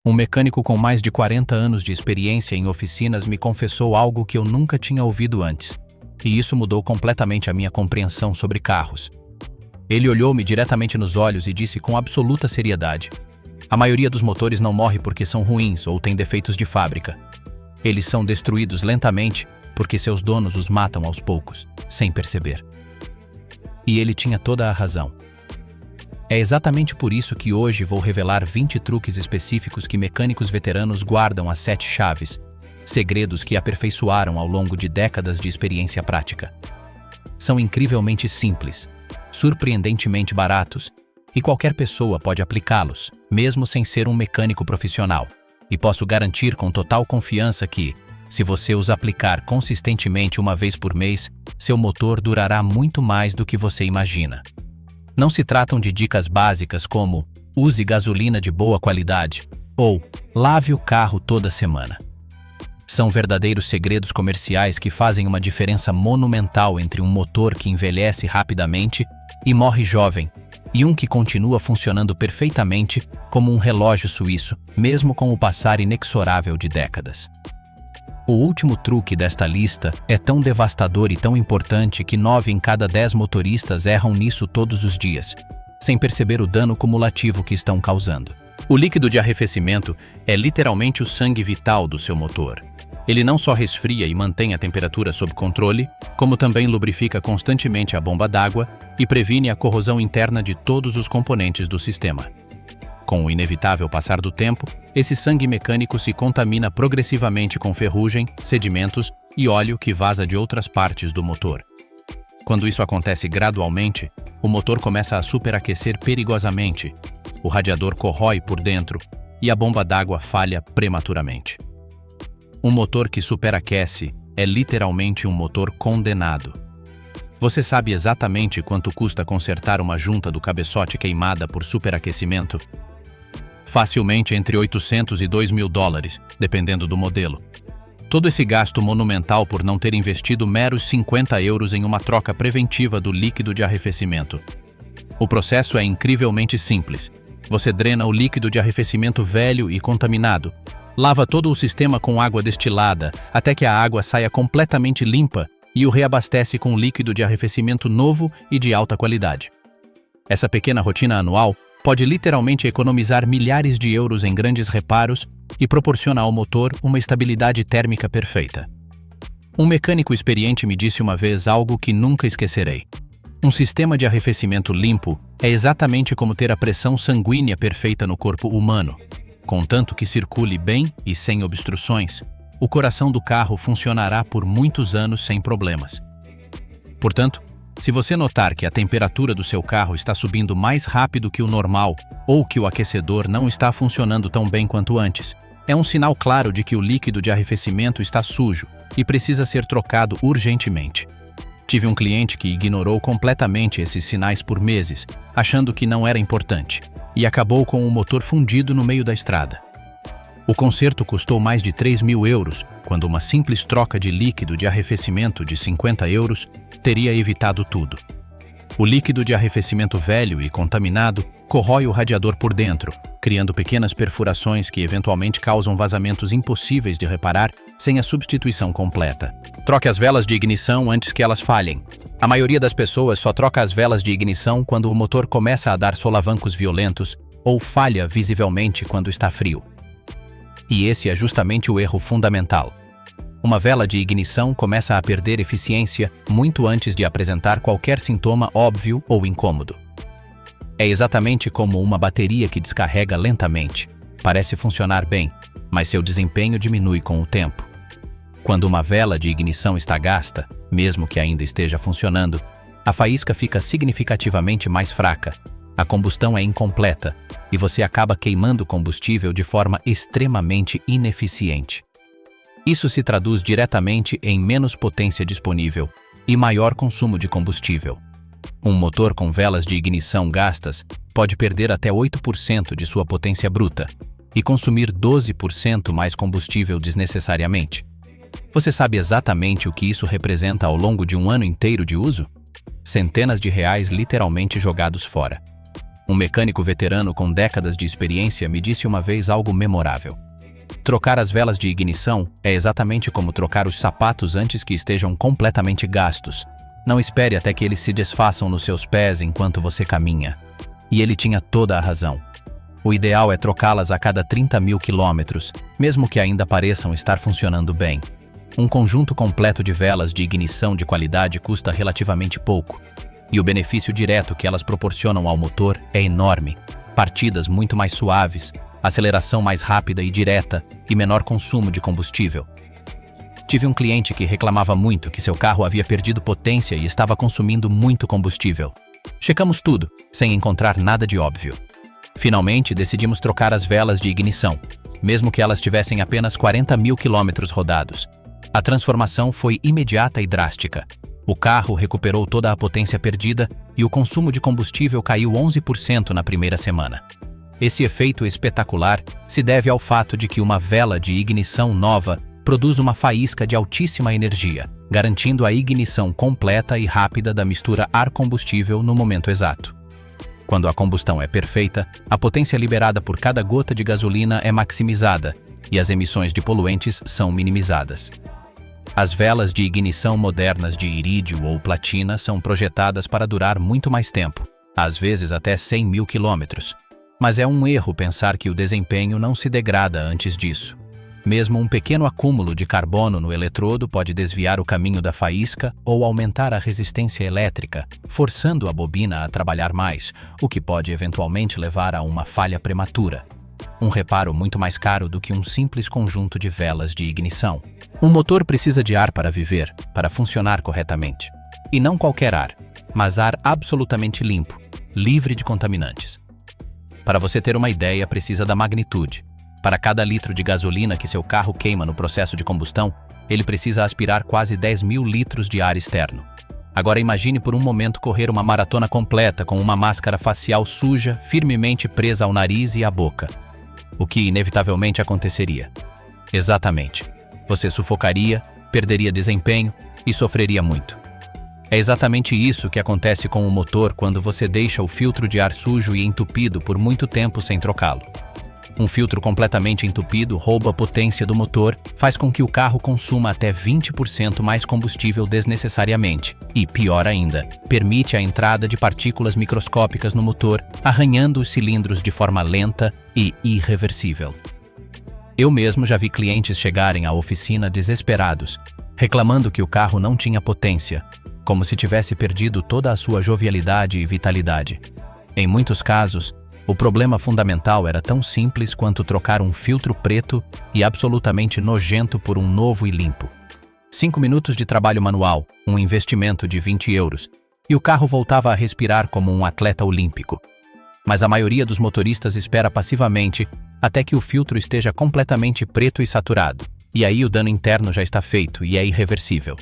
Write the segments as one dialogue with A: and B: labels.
A: Um mecânico com mais de 40 anos de experiência em oficinas me confessou algo que eu nunca tinha ouvido antes, e isso mudou completamente a minha compreensão sobre carros. Ele olhou-me diretamente nos olhos e disse com absoluta seriedade: a maioria dos motores não morre porque são ruins ou têm defeitos de fábrica. Eles são destruídos lentamente porque seus donos os matam aos poucos, sem perceber. E ele tinha toda a razão. É exatamente por isso que hoje vou revelar 20 truques específicos que mecânicos veteranos guardam às 7 chaves, segredos que aperfeiçoaram ao longo de décadas de experiência prática. São incrivelmente simples, surpreendentemente baratos, e qualquer pessoa pode aplicá-los, mesmo sem ser um mecânico profissional. E posso garantir com total confiança que, se você os aplicar consistentemente uma vez por mês, seu motor durará muito mais do que você imagina. Não se tratam de dicas básicas como use gasolina de boa qualidade ou lave o carro toda semana. São verdadeiros segredos comerciais que fazem uma diferença monumental entre um motor que envelhece rapidamente e morre jovem, e um que continua funcionando perfeitamente como um relógio suíço, mesmo com o passar inexorável de décadas. O último truque desta lista é tão devastador e tão importante que 9 em cada 10 motoristas erram nisso todos os dias, sem perceber o dano cumulativo que estão causando. O líquido de arrefecimento é literalmente o sangue vital do seu motor. Ele não só resfria e mantém a temperatura sob controle, como também lubrifica constantemente a bomba d'água e previne a corrosão interna de todos os componentes do sistema. Com o inevitável passar do tempo, esse sangue mecânico se contamina progressivamente com ferrugem, sedimentos e óleo que vaza de outras partes do motor. Quando isso acontece gradualmente, o motor começa a superaquecer perigosamente, o radiador corrói por dentro e a bomba d'água falha prematuramente. Um motor que superaquece é literalmente um motor condenado. Você sabe exatamente quanto custa consertar uma junta do cabeçote queimada por superaquecimento? Facilmente entre $800 e $2.000, dependendo do modelo. Todo esse gasto monumental por não ter investido meros €50 em uma troca preventiva do líquido de arrefecimento. O processo é incrivelmente simples. Você drena o líquido de arrefecimento velho e contaminado, lava todo o sistema com água destilada até que a água saia completamente limpa e o reabastece com líquido de arrefecimento novo e de alta qualidade. Essa pequena rotina anual pode literalmente economizar milhares de euros em grandes reparos e proporciona ao motor uma estabilidade térmica perfeita. Um mecânico experiente me disse uma vez algo que nunca esquecerei. Um sistema de arrefecimento limpo é exatamente como ter a pressão sanguínea perfeita no corpo humano. Contanto que circule bem e sem obstruções, o coração do carro funcionará por muitos anos sem problemas. Portanto, se você notar que a temperatura do seu carro está subindo mais rápido que o normal ou que o aquecedor não está funcionando tão bem quanto antes, é um sinal claro de que o líquido de arrefecimento está sujo e precisa ser trocado urgentemente. Tive um cliente que ignorou completamente esses sinais por meses, achando que não era importante, e acabou com o motor fundido no meio da estrada. O conserto custou mais de €3.000, quando uma simples troca de líquido de arrefecimento de €50 teria evitado tudo. O líquido de arrefecimento velho e contaminado corrói o radiador por dentro, criando pequenas perfurações que eventualmente causam vazamentos impossíveis de reparar sem a substituição completa. Troque as velas de ignição antes que elas falhem. A maioria das pessoas só troca as velas de ignição quando o motor começa a dar solavancos violentos ou falha visivelmente quando está frio. E esse é justamente o erro fundamental. Uma vela de ignição começa a perder eficiência muito antes de apresentar qualquer sintoma óbvio ou incômodo. É exatamente como uma bateria que descarrega lentamente. Parece funcionar bem, mas seu desempenho diminui com o tempo. Quando uma vela de ignição está gasta, mesmo que ainda esteja funcionando, a faísca fica significativamente mais fraca, a combustão é incompleta e você acaba queimando combustível de forma extremamente ineficiente. Isso se traduz diretamente em menos potência disponível e maior consumo de combustível. Um motor com velas de ignição gastas pode perder até 8% de sua potência bruta e consumir 12% mais combustível desnecessariamente. Você sabe exatamente o que isso representa ao longo de um ano inteiro de uso? Centenas de reais literalmente jogados fora. Um mecânico veterano com décadas de experiência me disse uma vez algo memorável. Trocar as velas de ignição é exatamente como trocar os sapatos antes que estejam completamente gastos. Não espere até que eles se desfaçam nos seus pés enquanto você caminha. E ele tinha toda a razão. O ideal é trocá-las a cada 30.000 quilômetros, mesmo que ainda pareçam estar funcionando bem. Um conjunto completo de velas de ignição de qualidade custa relativamente pouco. E o benefício direto que elas proporcionam ao motor é enorme. Partidas muito mais suaves, aceleração mais rápida e direta e menor consumo de combustível. Tive um cliente que reclamava muito que seu carro havia perdido potência e estava consumindo muito combustível. Checamos tudo, sem encontrar nada de óbvio. Finalmente, decidimos trocar as velas de ignição, mesmo que elas tivessem apenas 40.000 quilômetros rodados. A transformação foi imediata e drástica. O carro recuperou toda a potência perdida e o consumo de combustível caiu 11% na primeira semana. Esse efeito espetacular se deve ao fato de que uma vela de ignição nova produz uma faísca de altíssima energia, garantindo a ignição completa e rápida da mistura ar-combustível no momento exato. Quando a combustão é perfeita, a potência liberada por cada gota de gasolina é maximizada e as emissões de poluentes são minimizadas. As velas de ignição modernas de irídio ou platina são projetadas para durar muito mais tempo, às vezes até 100.000 quilômetros. Mas é um erro pensar que o desempenho não se degrada antes disso. Mesmo um pequeno acúmulo de carbono no eletrodo pode desviar o caminho da faísca ou aumentar a resistência elétrica, forçando a bobina a trabalhar mais, o que pode eventualmente levar a uma falha prematura. Um reparo muito mais caro do que um simples conjunto de velas de ignição. Um motor precisa de ar para viver, para funcionar corretamente. E não qualquer ar, mas ar absolutamente limpo, livre de contaminantes. Para você ter uma ideia, precisa da magnitude. Para cada litro de gasolina que seu carro queima no processo de combustão, ele precisa aspirar quase 10.000 litros de ar externo. Agora imagine por um momento correr uma maratona completa com uma máscara facial suja, firmemente presa ao nariz e à boca. O que inevitavelmente aconteceria? Exatamente. Você sufocaria, perderia desempenho e sofreria muito. É exatamente isso que acontece com o motor quando você deixa o filtro de ar sujo e entupido por muito tempo sem trocá-lo. Um filtro completamente entupido rouba a potência do motor, faz com que o carro consuma até 20% mais combustível desnecessariamente e, pior ainda, permite a entrada de partículas microscópicas no motor, arranhando os cilindros de forma lenta e irreversível. Eu mesmo já vi clientes chegarem à oficina desesperados, reclamando que o carro não tinha potência, como se tivesse perdido toda a sua jovialidade e vitalidade. Em muitos casos, o problema fundamental era tão simples quanto trocar um filtro preto e absolutamente nojento por um novo e limpo. 5 minutos de trabalho manual, um investimento de 20 euros, e o carro voltava a respirar como um atleta olímpico. Mas a maioria dos motoristas espera passivamente até que o filtro esteja completamente preto e saturado, e aí o dano interno já está feito e é irreversível.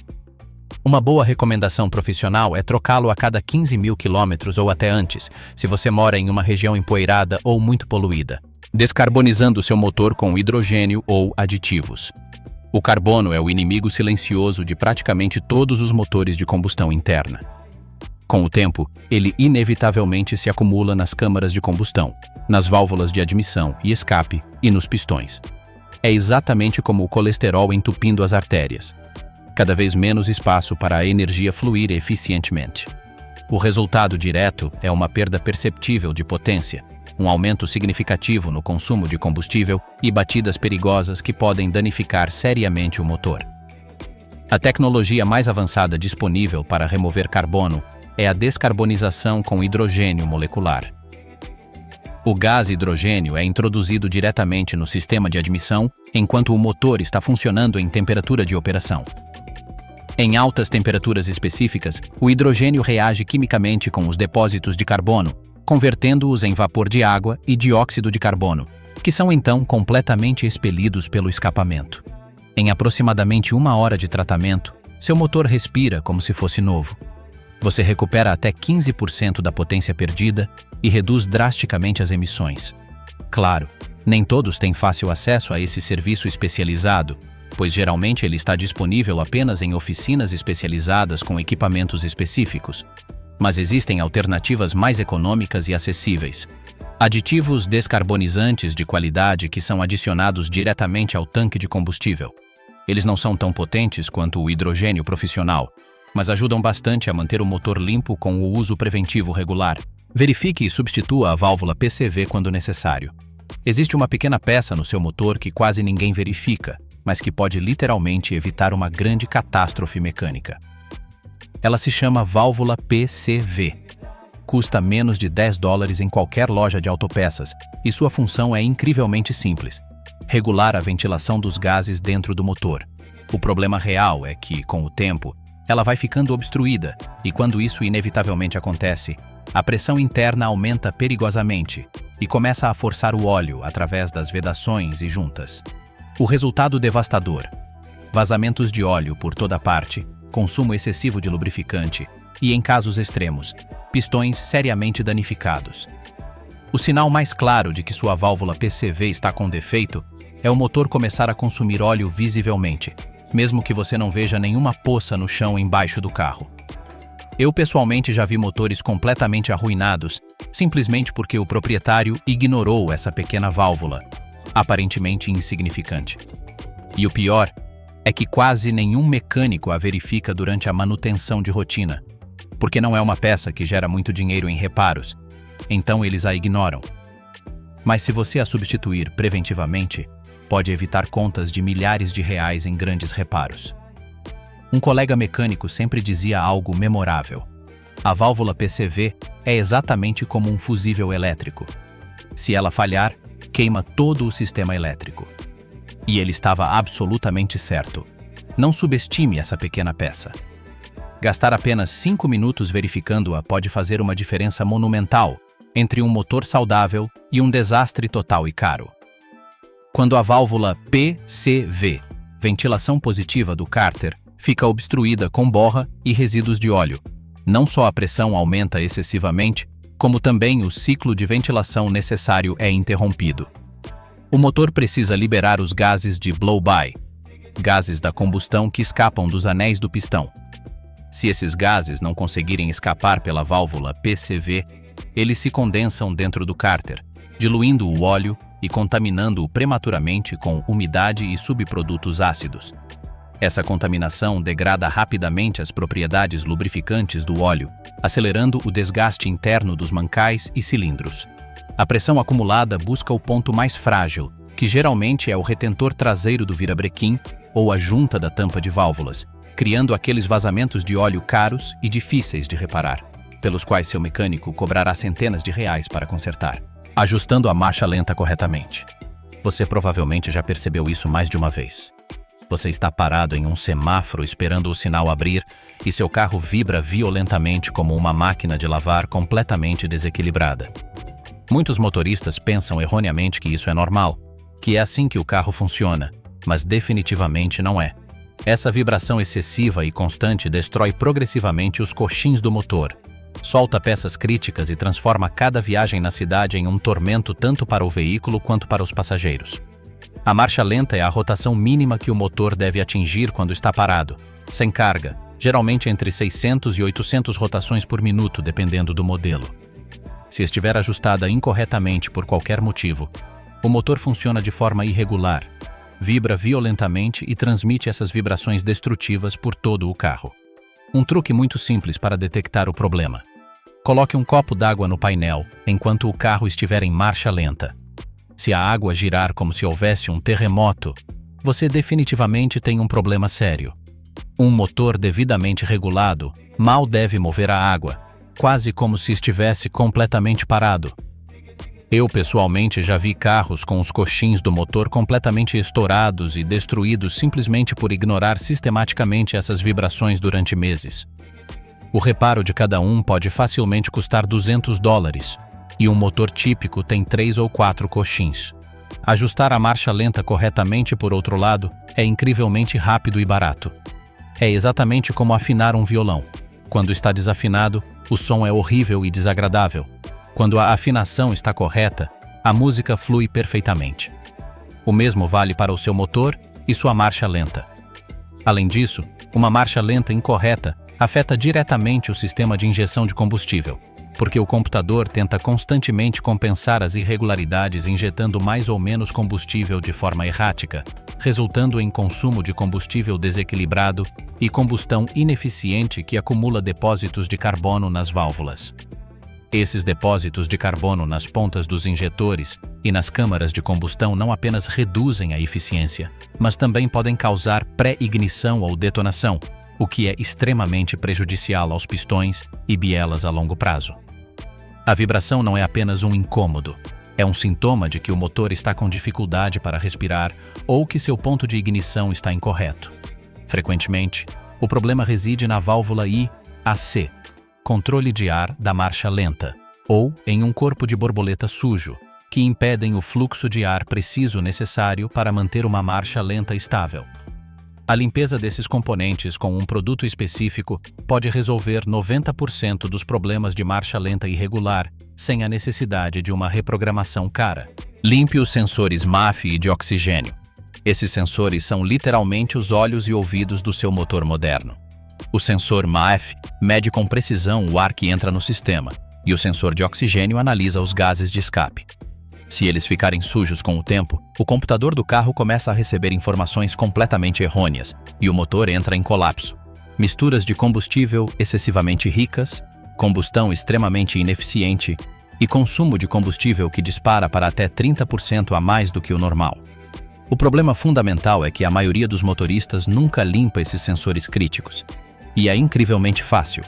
A: Uma boa recomendação profissional é trocá-lo a cada 15.000 quilômetros ou até antes, se você mora em uma região empoeirada ou muito poluída, descarbonizando seu motor com hidrogênio ou aditivos. O carbono é o inimigo silencioso de praticamente todos os motores de combustão interna. Com o tempo, ele inevitavelmente se acumula nas câmaras de combustão, nas válvulas de admissão e escape e nos pistões. É exatamente como o colesterol entupindo as artérias. Cada vez menos espaço para a energia fluir eficientemente. O resultado direto é uma perda perceptível de potência, um aumento significativo no consumo de combustível e batidas perigosas que podem danificar seriamente o motor. A tecnologia mais avançada disponível para remover carbono é a descarbonização com hidrogênio molecular. O gás hidrogênio é introduzido diretamente no sistema de admissão enquanto o motor está funcionando em temperatura de operação. Em altas temperaturas específicas, o hidrogênio reage quimicamente com os depósitos de carbono, convertendo-os em vapor de água e dióxido de carbono, que são então completamente expelidos pelo escapamento. Em aproximadamente 1 hora de tratamento, seu motor respira como se fosse novo. Você recupera até 15% da potência perdida e reduz drasticamente as emissões. Claro, nem todos têm fácil acesso a esse serviço especializado, pois geralmente ele está disponível apenas em oficinas especializadas com equipamentos específicos. Mas existem alternativas mais econômicas e acessíveis. Aditivos descarbonizantes de qualidade que são adicionados diretamente ao tanque de combustível. Eles não são tão potentes quanto o hidrogênio profissional, mas ajudam bastante a manter o motor limpo com o uso preventivo regular. Verifique e substitua a válvula PCV quando necessário. Existe uma pequena peça no seu motor que quase ninguém verifica, mas que pode literalmente evitar uma grande catástrofe mecânica. Ela se chama válvula PCV. Custa menos de $10 em qualquer loja de autopeças e sua função é incrivelmente simples: regular a ventilação dos gases dentro do motor. O problema real é que, com o tempo, ela vai ficando obstruída e, quando isso inevitavelmente acontece, a pressão interna aumenta perigosamente e começa a forçar o óleo através das vedações e juntas. O resultado devastador: vazamentos de óleo por toda parte, consumo excessivo de lubrificante e, em casos extremos, pistões seriamente danificados. O sinal mais claro de que sua válvula PCV está com defeito é o motor começar a consumir óleo visivelmente, mesmo que você não veja nenhuma poça no chão embaixo do carro. Eu pessoalmente já vi motores completamente arruinados, simplesmente porque o proprietário ignorou essa pequena válvula, aparentemente insignificante. E o pior é que quase nenhum mecânico a verifica durante a manutenção de rotina, porque não é uma peça que gera muito dinheiro em reparos, então eles a ignoram. Mas se você a substituir preventivamente, pode evitar contas de milhares de reais em grandes reparos. Um colega mecânico sempre dizia algo memorável: a válvula PCV é exatamente como um fusível elétrico. Se ela falhar, queima todo o sistema elétrico. E ele estava absolutamente certo. Não subestime essa pequena peça. Gastar apenas 5 minutos verificando-a pode fazer uma diferença monumental entre um motor saudável e um desastre total e caro. Quando a válvula PCV, ventilação positiva do cárter, fica obstruída com borra e resíduos de óleo, não só a pressão aumenta excessivamente, como também o ciclo de ventilação necessário é interrompido. O motor precisa liberar os gases de blow-by, gases da combustão que escapam dos anéis do pistão. Se esses gases não conseguirem escapar pela válvula PCV, eles se condensam dentro do cárter, diluindo o óleo e contaminando-o prematuramente com umidade e subprodutos ácidos. Essa contaminação degrada rapidamente as propriedades lubrificantes do óleo, acelerando o desgaste interno dos mancais e cilindros. A pressão acumulada busca o ponto mais frágil, que geralmente é o retentor traseiro do virabrequim ou a junta da tampa de válvulas, criando aqueles vazamentos de óleo caros e difíceis de reparar, pelos quais seu mecânico cobrará centenas de reais para consertar. Ajustando a marcha lenta corretamente. Você provavelmente já percebeu isso mais de uma vez. Você está parado em um semáforo esperando o sinal abrir e seu carro vibra violentamente como uma máquina de lavar completamente desequilibrada. Muitos motoristas pensam erroneamente que isso é normal, que é assim que o carro funciona, mas definitivamente não é. Essa vibração excessiva e constante destrói progressivamente os coxins do motor, solta peças críticas e transforma cada viagem na cidade em um tormento tanto para o veículo quanto para os passageiros. A marcha lenta é a rotação mínima que o motor deve atingir quando está parado, sem carga, geralmente entre 600 e 800 rotações por minuto, dependendo do modelo. Se estiver ajustada incorretamente por qualquer motivo, o motor funciona de forma irregular, vibra violentamente e transmite essas vibrações destrutivas por todo o carro. Um truque muito simples para detectar o problema: coloque um copo d'água no painel enquanto o carro estiver em marcha lenta. Se a água girar como se houvesse um terremoto, você definitivamente tem um problema sério. Um motor devidamente regulado mal deve mover a água, quase como se estivesse completamente parado. Eu, pessoalmente, já vi carros com os coxins do motor completamente estourados e destruídos simplesmente por ignorar sistematicamente essas vibrações durante meses. O reparo de cada um pode facilmente custar $200, e um motor típico tem 3 ou 4 coxins. Ajustar a marcha lenta corretamente, por outro lado, é incrivelmente rápido e barato. É exatamente como afinar um violão. Quando está desafinado, o som é horrível e desagradável. Quando a afinação está correta, a música flui perfeitamente. O mesmo vale para o seu motor e sua marcha lenta. Além disso, uma marcha lenta incorreta afeta diretamente o sistema de injeção de combustível, porque o computador tenta constantemente compensar as irregularidades injetando mais ou menos combustível de forma errática, resultando em consumo de combustível desequilibrado e combustão ineficiente que acumula depósitos de carbono nas válvulas. Esses depósitos de carbono nas pontas dos injetores e nas câmaras de combustão não apenas reduzem a eficiência, mas também podem causar pré-ignição ou detonação, o que é extremamente prejudicial aos pistões e bielas a longo prazo. A vibração não é apenas um incômodo, é um sintoma de que o motor está com dificuldade para respirar ou que seu ponto de ignição está incorreto. Frequentemente, o problema reside na válvula IAC, controle de ar da marcha lenta, ou em um corpo de borboleta sujo, que impedem o fluxo de ar preciso necessário para manter uma marcha lenta estável. A limpeza desses componentes com um produto específico pode resolver 90% dos problemas de marcha lenta irregular, sem a necessidade de uma reprogramação cara. Limpe os sensores MAF e de oxigênio. Esses sensores são literalmente os olhos e ouvidos do seu motor moderno. O sensor MAF mede com precisão o ar que entra no sistema, e o sensor de oxigênio analisa os gases de escape. Se eles ficarem sujos com o tempo, o computador do carro começa a receber informações completamente errôneas e o motor entra em colapso. Misturas de combustível excessivamente ricas, combustão extremamente ineficiente e consumo de combustível que dispara para até 30% a mais do que o normal. O problema fundamental é que a maioria dos motoristas nunca limpa esses sensores críticos. E é incrivelmente fácil.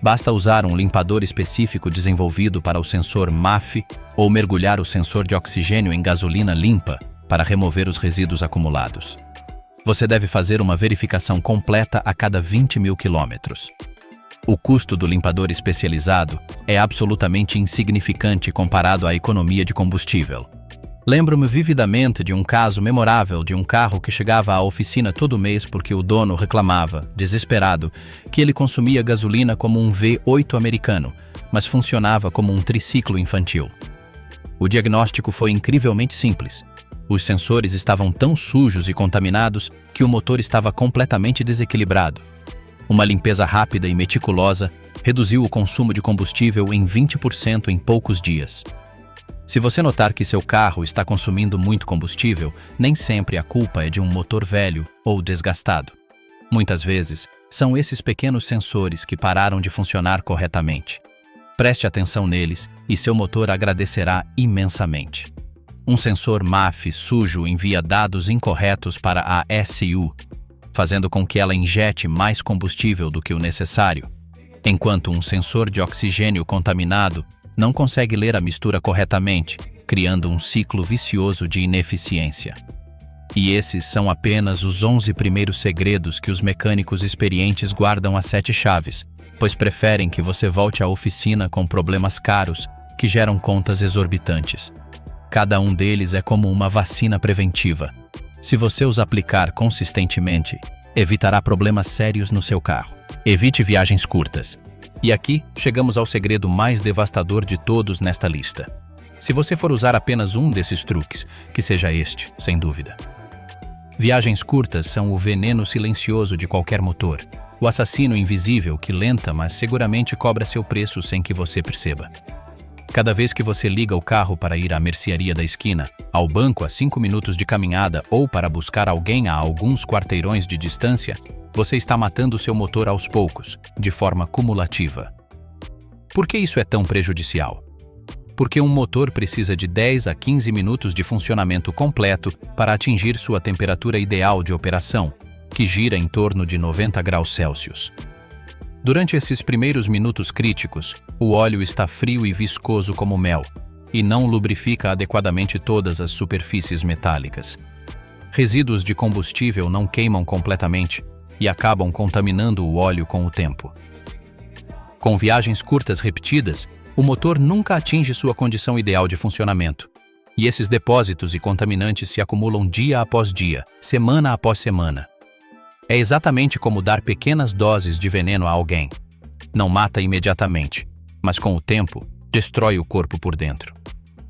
A: Basta usar um limpador específico desenvolvido para o sensor MAF ou mergulhar o sensor de oxigênio em gasolina limpa para remover os resíduos acumulados. Você deve fazer uma verificação completa a cada 20 mil quilômetros. O custo do limpador especializado é absolutamente insignificante comparado à economia de combustível. Lembro-me vividamente de um caso memorável de um carro que chegava à oficina todo mês porque o dono reclamava, desesperado, que ele consumia gasolina como um V8 americano, mas funcionava como um triciclo infantil. O diagnóstico foi incrivelmente simples. Os sensores estavam tão sujos e contaminados que o motor estava completamente desequilibrado. Uma limpeza rápida e meticulosa reduziu o consumo de combustível em 20% em poucos dias. Se você notar que seu carro está consumindo muito combustível, nem sempre a culpa é de um motor velho ou desgastado. Muitas vezes, são esses pequenos sensores que pararam de funcionar corretamente. Preste atenção neles e seu motor agradecerá imensamente. Um sensor MAF sujo envia dados incorretos para a ECU, fazendo com que ela injete mais combustível do que o necessário, enquanto um sensor de oxigênio contaminado não consegue ler a mistura corretamente, criando um ciclo vicioso de ineficiência. E esses são apenas os 11 primeiros segredos que os mecânicos experientes guardam às 7 chaves, pois preferem que você volte à oficina com problemas caros que geram contas exorbitantes. Cada um deles é como uma vacina preventiva. Se você os aplicar consistentemente, evitará problemas sérios no seu carro. Evite viagens curtas. E aqui, chegamos ao segredo mais devastador de todos nesta lista. Se você for usar apenas um desses truques, que seja este, sem dúvida. Viagens curtas são o veneno silencioso de qualquer motor, o assassino invisível que lenta, mas seguramente cobra seu preço sem que você perceba. Cada vez que você liga o carro para ir à mercearia da esquina, ao banco a 5 minutos de caminhada ou para buscar alguém a alguns quarteirões de distância, você está matando seu motor aos poucos, de forma cumulativa. Por que isso é tão prejudicial? Porque um motor precisa de 10 a 15 minutos de funcionamento completo para atingir sua temperatura ideal de operação, que gira em torno de 90 graus Celsius. Durante esses primeiros minutos críticos, o óleo está frio e viscoso como mel, e não lubrifica adequadamente todas as superfícies metálicas. Resíduos de combustível não queimam completamente e acabam contaminando o óleo com o tempo. Com viagens curtas repetidas, o motor nunca atinge sua condição ideal de funcionamento. E esses depósitos e contaminantes se acumulam dia após dia, semana após semana. É exatamente como dar pequenas doses de veneno a alguém. Não mata imediatamente, mas com o tempo, destrói o corpo por dentro.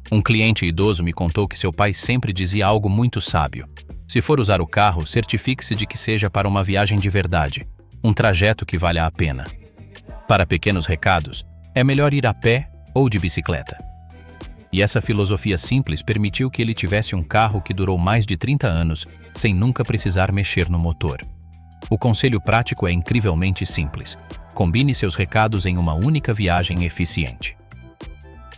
A: Um cliente idoso me contou que seu pai sempre dizia algo muito sábio. Se for usar o carro, certifique-se de que seja para uma viagem de verdade. um trajeto que valha a pena. Para pequenos recados, é melhor ir a pé ou de bicicleta. E essa filosofia simples permitiu que ele tivesse um carro que durou mais de 30 anos, sem nunca precisar mexer no motor. O conselho prático é incrivelmente simples. Combine seus recados em uma única viagem eficiente.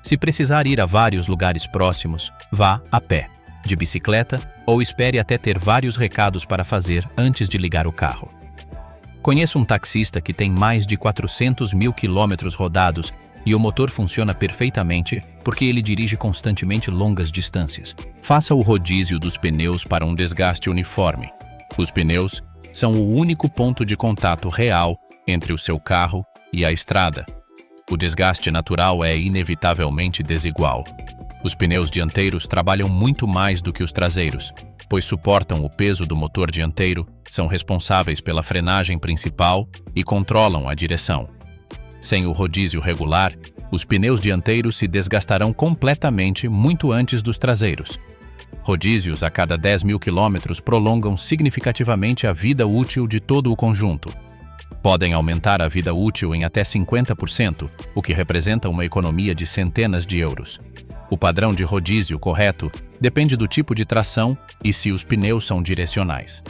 A: Se precisar ir a vários lugares próximos, vá a pé, de bicicleta ou espere até ter vários recados para fazer antes de ligar o carro. Conheço um taxista que tem mais de 400 mil quilômetros rodados e o motor funciona perfeitamente porque ele dirige constantemente longas distâncias. Faça o rodízio dos pneus para um desgaste uniforme. Os pneus são o único ponto de contato real entre o seu carro e a estrada. O desgaste natural é inevitavelmente desigual. Os pneus dianteiros trabalham muito mais do que os traseiros, pois suportam o peso do motor dianteiro, são responsáveis pela frenagem principal e controlam a direção. Sem o rodízio regular, os pneus dianteiros se desgastarão completamente muito antes dos traseiros. Rodízios a cada 10 mil quilômetros prolongam significativamente a vida útil de todo o conjunto. Podem aumentar a vida útil em até 50%, o que representa uma economia de centenas de euros. O padrão de rodízio correto depende do tipo de tração e se os pneus são direcionais.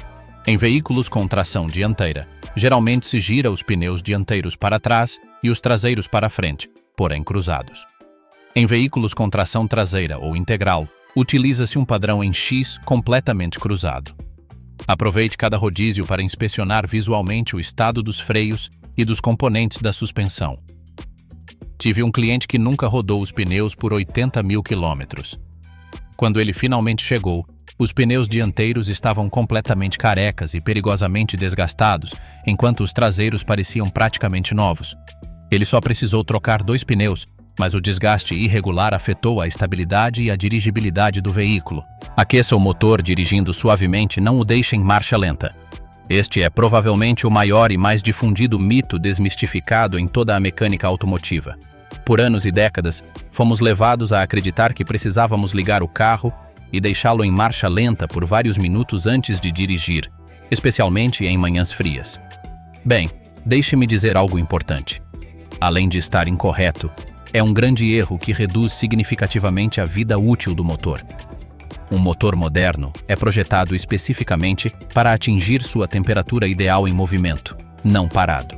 A: Em veículos com tração dianteira, geralmente se gira os pneus dianteiros para trás e os traseiros para frente, porém cruzados. Em veículos com tração traseira ou integral, utiliza-se um padrão em X completamente cruzado. Aproveite cada rodízio para inspecionar visualmente o estado dos freios e dos componentes da suspensão. Tive um cliente que nunca rodou os pneus por 80 mil quilômetros. Quando ele finalmente chegou, os pneus dianteiros estavam completamente carecas e perigosamente desgastados, enquanto os traseiros pareciam praticamente novos. Ele só precisou trocar 2 pneus, mas o desgaste irregular afetou a estabilidade e a dirigibilidade do veículo. Aqueça o motor dirigindo suavemente, não o deixe em marcha lenta. Este é provavelmente o maior e mais difundido mito desmistificado em toda a mecânica automotiva. Por anos e décadas, fomos levados a acreditar que precisávamos ligar o carro e deixá-lo em marcha lenta por vários minutos antes de dirigir, especialmente em manhãs frias. Bem, deixe-me dizer algo importante. Além de estar incorreto, é um grande erro que reduz significativamente a vida útil do motor. Um motor moderno é projetado especificamente para atingir sua temperatura ideal em movimento, não parado.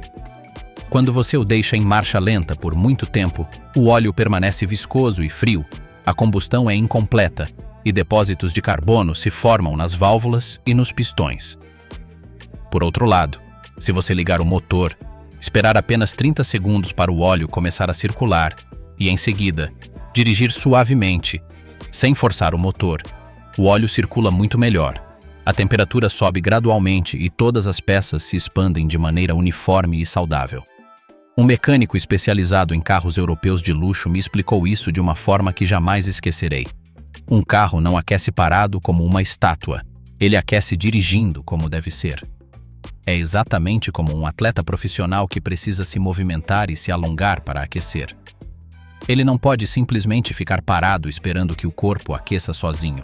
A: Quando você o deixa em marcha lenta por muito tempo, o óleo permanece viscoso e frio, a combustão é incompleta e depósitos de carbono se formam nas válvulas e nos pistões. Por outro lado, se você ligar o motor, esperar apenas 30 segundos para o óleo começar a circular e, em seguida, dirigir suavemente, sem forçar o motor, o óleo circula muito melhor. A temperatura sobe gradualmente e todas as peças se expandem de maneira uniforme e saudável. Um mecânico especializado em carros europeus de luxo me explicou isso de uma forma que jamais esquecerei. Um carro não aquece parado como uma estátua, ele aquece dirigindo como deve ser. É exatamente como um atleta profissional que precisa se movimentar e se alongar para aquecer. Ele não pode simplesmente ficar parado esperando que o corpo aqueça sozinho.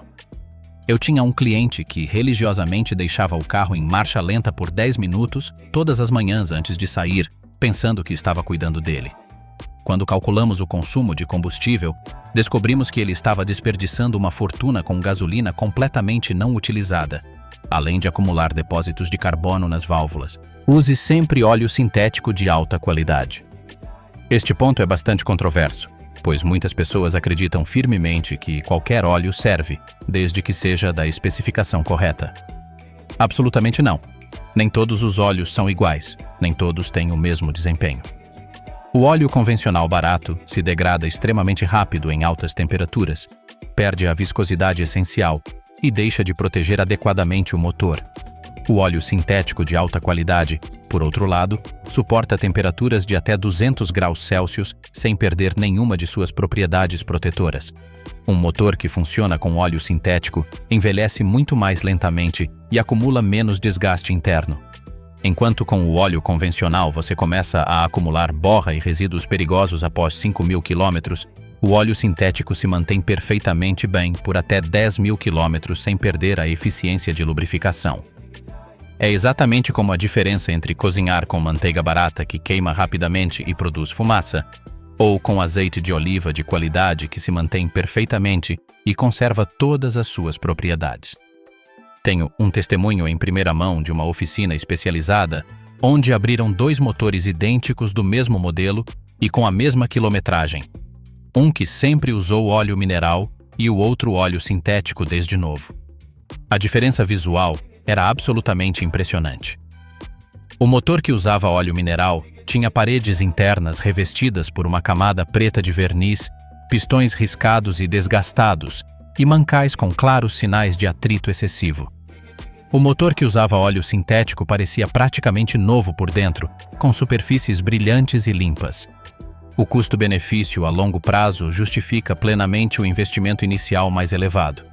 A: Eu tinha um cliente que religiosamente deixava o carro em marcha lenta por 10 minutos todas as manhãs antes de sair, pensando que estava cuidando dele. Quando calculamos o consumo de combustível, descobrimos que ele estava desperdiçando uma fortuna com gasolina completamente não utilizada, além de acumular depósitos de carbono nas válvulas. Use sempre óleo sintético de alta qualidade. Este ponto é bastante controverso, pois muitas pessoas acreditam firmemente que qualquer óleo serve, desde que seja da especificação correta. Absolutamente não. Nem todos os óleos são iguais, nem todos têm o mesmo desempenho. O óleo convencional barato se degrada extremamente rápido em altas temperaturas, perde a viscosidade essencial e deixa de proteger adequadamente o motor. O óleo sintético de alta qualidade, por outro lado, suporta temperaturas de até 200 graus Celsius sem perder nenhuma de suas propriedades protetoras. Um motor que funciona com óleo sintético envelhece muito mais lentamente e acumula menos desgaste interno. Enquanto com o óleo convencional você começa a acumular borra e resíduos perigosos após 5.000 quilômetros, o óleo sintético se mantém perfeitamente bem por até 10.000 quilômetros sem perder a eficiência de lubrificação. É exatamente como a diferença entre cozinhar com manteiga barata que queima rapidamente e produz fumaça, ou com azeite de oliva de qualidade que se mantém perfeitamente e conserva todas as suas propriedades. Tenho um testemunho em primeira mão de uma oficina especializada onde abriram 2 motores idênticos do mesmo modelo e com a mesma quilometragem. Um que sempre usou óleo mineral e o outro óleo sintético desde novo. A diferença visual era absolutamente impressionante. O motor que usava óleo mineral tinha paredes internas revestidas por uma camada preta de verniz, pistões riscados e desgastados e mancais com claros sinais de atrito excessivo. O motor que usava óleo sintético parecia praticamente novo por dentro, com superfícies brilhantes e limpas. O custo-benefício a longo prazo justifica plenamente o investimento inicial mais elevado.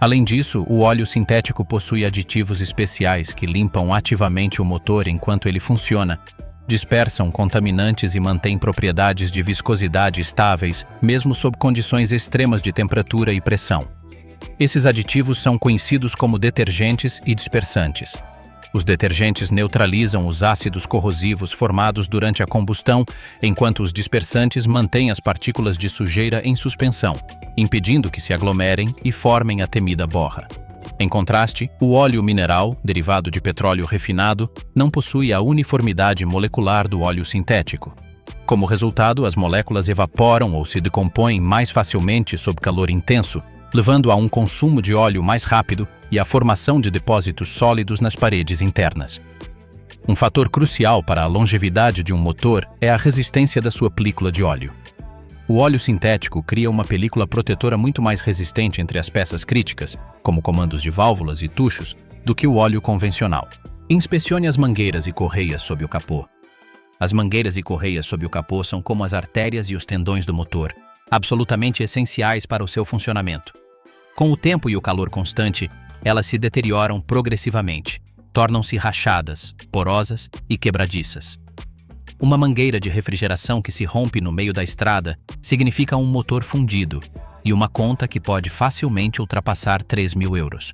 A: Além disso, o óleo sintético possui aditivos especiais que limpam ativamente o motor enquanto ele funciona, dispersam contaminantes e mantêm propriedades de viscosidade estáveis, mesmo sob condições extremas de temperatura e pressão. Esses aditivos são conhecidos como detergentes e dispersantes. Os detergentes neutralizam os ácidos corrosivos formados durante a combustão, enquanto os dispersantes mantêm as partículas de sujeira em suspensão, impedindo que se aglomerem e formem a temida borra. Em contraste, o óleo mineral, derivado de petróleo refinado, não possui a uniformidade molecular do óleo sintético. Como resultado, as moléculas evaporam ou se decompõem mais facilmente sob calor intenso, levando a um consumo de óleo mais rápido e à formação de depósitos sólidos nas paredes internas. Um fator crucial para a longevidade de um motor é a resistência da sua película de óleo. O óleo sintético cria uma película protetora muito mais resistente entre as peças críticas, como comandos de válvulas e tuchos, do que o óleo convencional. Inspecione as mangueiras e correias sob o capô. As mangueiras e correias sob o capô são como as artérias e os tendões do motor, absolutamente essenciais para o seu funcionamento. Com o tempo e o calor constante, elas se deterioram progressivamente, tornam-se rachadas, porosas e quebradiças. Uma mangueira de refrigeração que se rompe no meio da estrada significa um motor fundido e uma conta que pode facilmente ultrapassar 3.000 euros.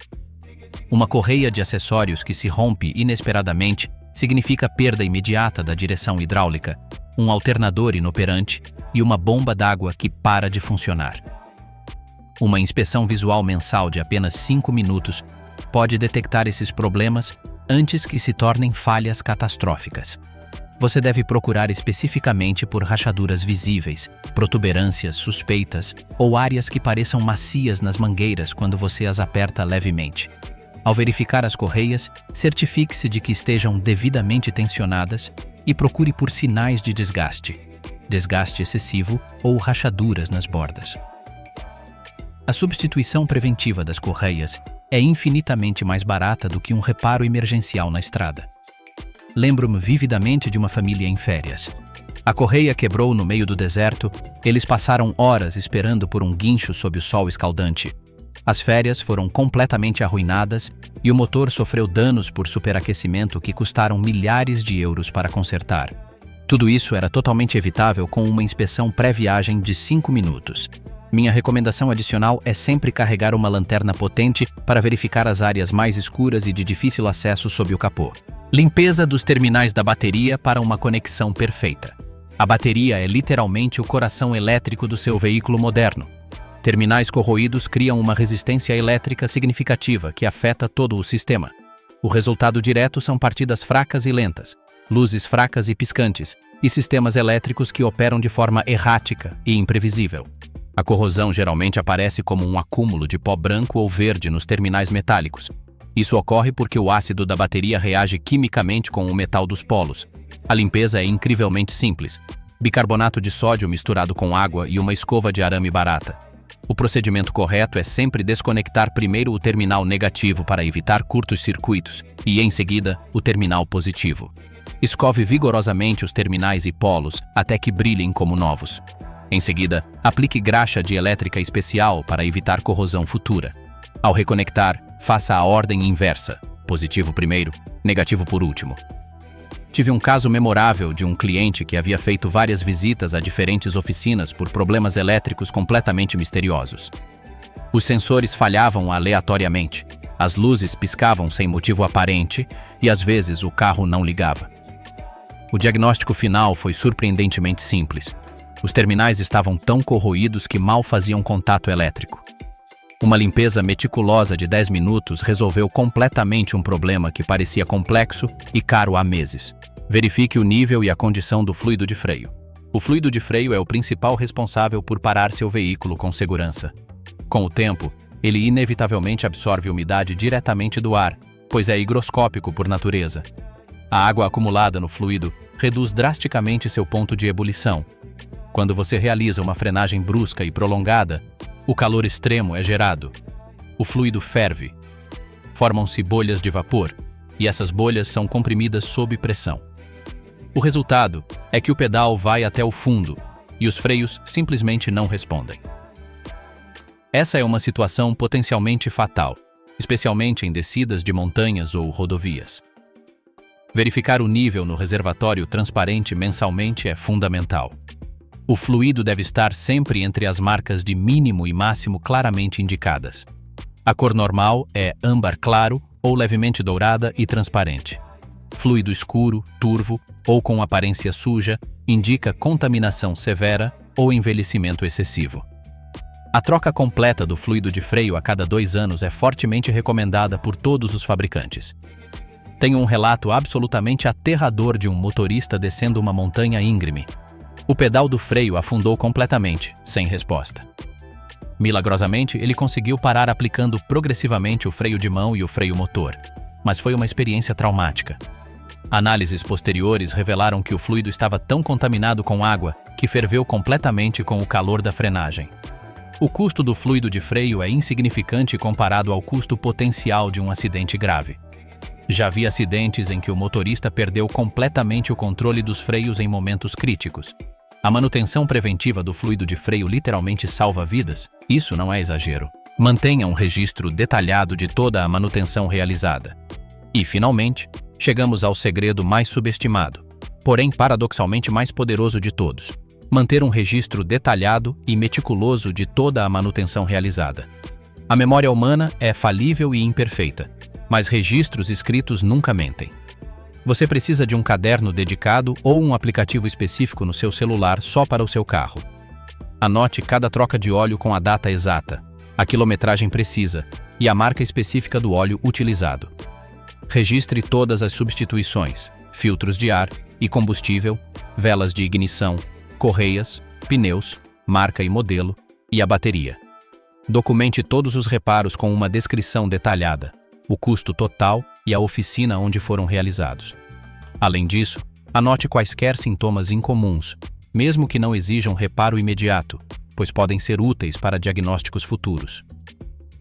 A: Uma correia de acessórios que se rompe inesperadamente significa perda imediata da direção hidráulica, um alternador inoperante e uma bomba d'água que para de funcionar. Uma inspeção visual mensal de apenas 5 minutos pode detectar esses problemas antes que se tornem falhas catastróficas. Você deve procurar especificamente por rachaduras visíveis, protuberâncias suspeitas ou áreas que pareçam macias nas mangueiras quando você as aperta levemente. Ao verificar as correias, certifique-se de que estejam devidamente tensionadas e procure por sinais de desgaste excessivo ou rachaduras nas bordas. A substituição preventiva das correias é infinitamente mais barata do que um reparo emergencial na estrada. Lembro-me vividamente de uma família em férias. A correia quebrou no meio do deserto, eles passaram horas esperando por um guincho sob o sol escaldante. As férias foram completamente arruinadas e o motor sofreu danos por superaquecimento que custaram milhares de euros para consertar. Tudo isso era totalmente evitável com uma inspeção pré-viagem de 5 minutos. Minha recomendação adicional é sempre carregar uma lanterna potente para verificar as áreas mais escuras e de difícil acesso sob o capô. Limpeza dos terminais da bateria para uma conexão perfeita. A bateria é literalmente o coração elétrico do seu veículo moderno. Terminais corroídos criam uma resistência elétrica significativa que afeta todo o sistema. O resultado direto são partidas fracas e lentas, luzes fracas e piscantes, e sistemas elétricos que operam de forma errática e imprevisível. A corrosão geralmente aparece como um acúmulo de pó branco ou verde nos terminais metálicos. Isso ocorre porque o ácido da bateria reage quimicamente com o metal dos polos. A limpeza é incrivelmente simples. Bicarbonato de sódio misturado com água e uma escova de arame barata. O procedimento correto é sempre desconectar primeiro o terminal negativo para evitar curtos-circuitos e, em seguida, o terminal positivo. Escove vigorosamente os terminais e polos até que brilhem como novos. Em seguida, aplique graxa de elétrica especial para evitar corrosão futura. Ao reconectar, faça a ordem inversa: positivo primeiro, negativo por último. Tive um caso memorável de um cliente que havia feito várias visitas a diferentes oficinas por problemas elétricos completamente misteriosos. Os sensores falhavam aleatoriamente. As luzes piscavam sem motivo aparente e às vezes o carro não ligava. O diagnóstico final foi surpreendentemente simples. Os terminais estavam tão corroídos que mal faziam contato elétrico. Uma limpeza meticulosa de 10 minutos resolveu completamente um problema que parecia complexo e caro há meses. Verifique o nível e a condição do fluido de freio. O fluido de freio é o principal responsável por parar seu veículo com segurança. Com o tempo, ele inevitavelmente absorve umidade diretamente do ar, pois é higroscópico por natureza. A água acumulada no fluido reduz drasticamente seu ponto de ebulição. Quando você realiza uma frenagem brusca e prolongada, o calor extremo é gerado. O fluido ferve. Formam-se bolhas de vapor, e essas bolhas são comprimidas sob pressão. O resultado é que o pedal vai até o fundo e os freios simplesmente não respondem. Essa é uma situação potencialmente fatal, especialmente em descidas de montanhas ou rodovias. Verificar o nível no reservatório transparente mensalmente é fundamental. O fluido deve estar sempre entre as marcas de mínimo e máximo claramente indicadas. A cor normal é âmbar claro ou levemente dourada e transparente. Fluido escuro, turvo ou com aparência suja indica contaminação severa ou envelhecimento excessivo. A troca completa do fluido de freio a cada 2 anos é fortemente recomendada por todos os fabricantes. Tenho um relato absolutamente aterrador de um motorista descendo uma montanha íngreme. O pedal do freio afundou completamente, sem resposta. Milagrosamente, ele conseguiu parar aplicando progressivamente o freio de mão e o freio motor, mas foi uma experiência traumática. Análises posteriores revelaram que o fluido estava tão contaminado com água que ferveu completamente com o calor da frenagem. O custo do fluido de freio é insignificante comparado ao custo potencial de um acidente grave. Já vi acidentes em que o motorista perdeu completamente o controle dos freios em momentos críticos. A manutenção preventiva do fluido de freio literalmente salva vidas. Isso não é exagero. Mantenha um registro detalhado de toda a manutenção realizada. E, finalmente, chegamos ao segredo mais subestimado, porém paradoxalmente mais poderoso de todos: manter um registro detalhado e meticuloso de toda a manutenção realizada. A memória humana é falível e imperfeita, mas registros escritos nunca mentem. Você precisa de um caderno dedicado ou um aplicativo específico no seu celular só para o seu carro. Anote cada troca de óleo com a data exata, a quilometragem precisa e a marca específica do óleo utilizado. Registre todas as substituições, filtros de ar e combustível, velas de ignição, correias, pneus, marca e modelo, e a bateria. Documente todos os reparos com uma descrição detalhada, o custo total e a oficina onde foram realizados. Além disso, anote quaisquer sintomas incomuns, mesmo que não exijam reparo imediato, pois podem ser úteis para diagnósticos futuros.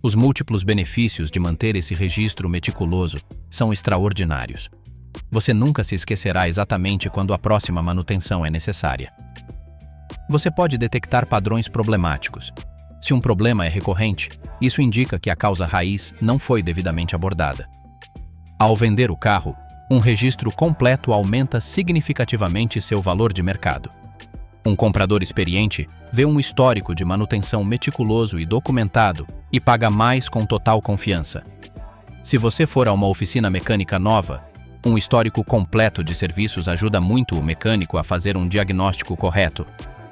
A: Os múltiplos benefícios de manter esse registro meticuloso são extraordinários. Você nunca se esquecerá exatamente quando a próxima manutenção é necessária. Você pode detectar padrões problemáticos. Se um problema é recorrente, isso indica que a causa raiz não foi devidamente abordada. Ao vender o carro, um registro completo aumenta significativamente seu valor de mercado. Um comprador experiente vê um histórico de manutenção meticuloso e documentado e paga mais com total confiança. Se você for a uma oficina mecânica nova, um histórico completo de serviços ajuda muito o mecânico a fazer um diagnóstico correto.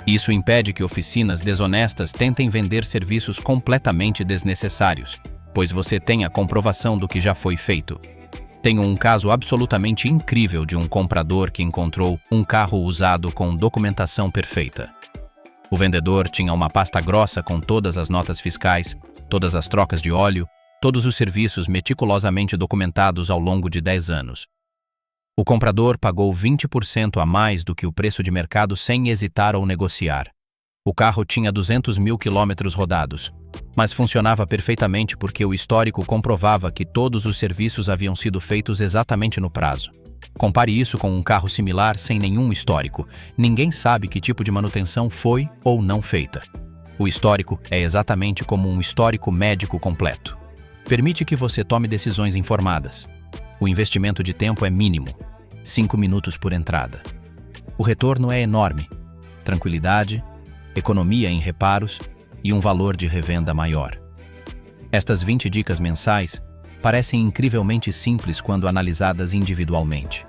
A: Isso impede que oficinas desonestas tentem vender serviços completamente desnecessários, pois você tem a comprovação do que já foi feito. Tenho um caso absolutamente incrível de um comprador que encontrou um carro usado com documentação perfeita. O vendedor tinha uma pasta grossa com todas as notas fiscais, todas as trocas de óleo, todos os serviços meticulosamente documentados ao longo de 10 anos. O comprador pagou 20% a mais do que o preço de mercado sem hesitar ou negociar. O carro tinha 200 mil quilômetros rodados, mas funcionava perfeitamente porque o histórico comprovava que todos os serviços haviam sido feitos exatamente no prazo. Compare isso com um carro similar sem nenhum histórico. Ninguém sabe que tipo de manutenção foi ou não feita. O histórico é exatamente como um histórico médico completo. Permite que você tome decisões informadas. O investimento de tempo é mínimo, 5 minutos por entrada. O retorno é enorme, tranquilidade, economia em reparos e um valor de revenda maior. Estas 20 dicas mensais parecem incrivelmente simples quando analisadas individualmente.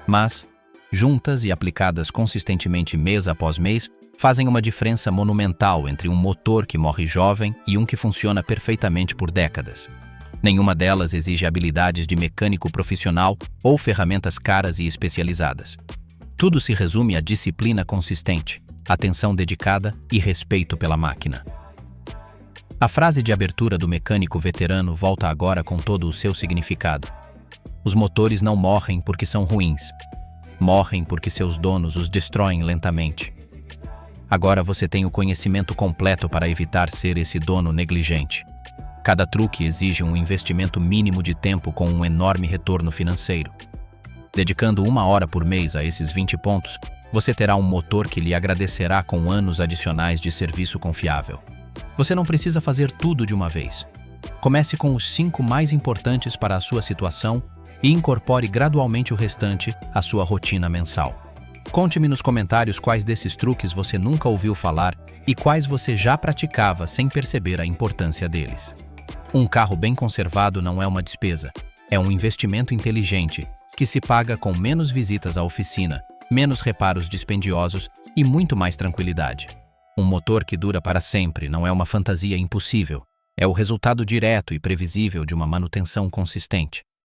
A: Mas, juntas e aplicadas consistentemente mês após mês, fazem uma diferença monumental entre um motor que morre jovem e um que funciona perfeitamente por décadas. Nenhuma delas exige habilidades de mecânico profissional ou ferramentas caras e especializadas. Tudo se resume à disciplina consistente, atenção dedicada e respeito pela máquina. A frase de abertura do mecânico veterano volta agora com todo o seu significado. Os motores não morrem porque são ruins. Morrem porque seus donos os destroem lentamente. Agora você tem o conhecimento completo para evitar ser esse dono negligente. Cada truque exige um investimento mínimo de tempo com um enorme retorno financeiro. Dedicando 1 hora por mês a esses 20 pontos, você terá um motor que lhe agradecerá com anos adicionais de serviço confiável. Você não precisa fazer tudo de uma vez. Comece com os 5 mais importantes para a sua situação e incorpore gradualmente o restante à sua rotina mensal. Conte-me nos comentários quais desses truques você nunca ouviu falar e quais você já praticava sem perceber a importância deles. Um carro bem conservado não é uma despesa, é um investimento inteligente que se paga com menos visitas à oficina, menos reparos dispendiosos e muito mais tranquilidade. Um motor que dura para sempre não é uma fantasia impossível, é o resultado direto e previsível de uma manutenção consistente.